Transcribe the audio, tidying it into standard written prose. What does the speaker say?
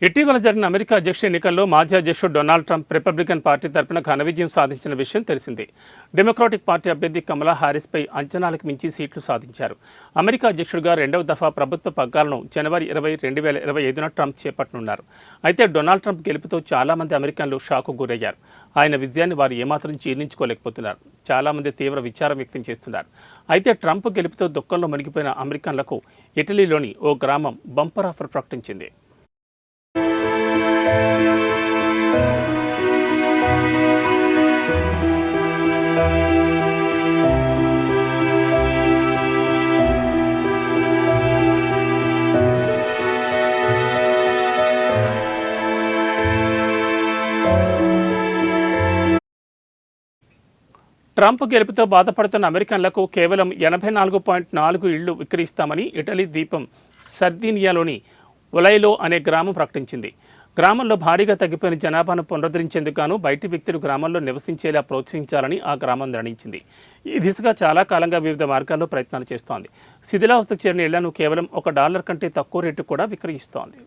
ఇటీవల జరిగిన అమెరికా అధ్యక్ష ఎన్నికల్లో మాజీ అధ్యక్షుడు డొనాల్డ్ ట్రంప్ రిపబ్లికన్ పార్టీ తరపున ఘన విజయం సాధించిన విషయం తెలిసిందే. డెమోక్రాటిక్ పార్టీ అభ్యర్థి కమలా హారిస్పై అంచనాలకు మించి సీట్లు సాధించారు. అమెరికా అధ్యక్షుడిగా రెండవ దఫా ప్రభుత్వ పగ్గాలను జనవరి 20, 2025న ట్రంప్ చేపట్టనున్నారు. అయితే డొనాల్డ్ ట్రంప్ గెలుపుతో చాలామంది అమెరికన్లు షాకు గురయ్యారు. ఆయన విజయాన్ని వారు ఏమాత్రం జీర్ణించుకోలేకపోతున్నారు. చాలామంది తీవ్ర విచారం వ్యక్తం చేస్తున్నారు. అయితే ట్రంప్ గెలుపుతో దుఃఖంలో మునిగిపోయిన అమెరికన్లకు ఇటలీలోని ఓ గ్రామం బంపర్ ఆఫర్ ప్రకటించింది. ట్రంప్ గెలుపుతో బాధపడుతున్న అమెరికన్లకు కేవలం 84.4 ఇళ్లు విక్రయిస్తామని ఇటలీ ద్వీపం సర్దీనియాలోని ఒలైలో అనే గ్రామం ప్రకటించింది. గ్రామంలో భారీగా తగ్గిపోయిన జనాభాను పునరుద్ధరించేందుకు గాను బయటి వ్యక్తులు గ్రామంలో నివసించేలా ప్రోత్సహించాలని ఆ గ్రామం నిర్ణయించింది. ఈ దిశగా చాలా కాలంగా వివిధ మార్గాల్లో ప్రయత్నాలు చేస్తోంది. శిథిలావస్థకు చేరిన ఇళ్లను కేవలం $1 కంటే తక్కువ రేటు కూడా విక్రయిస్తోంది.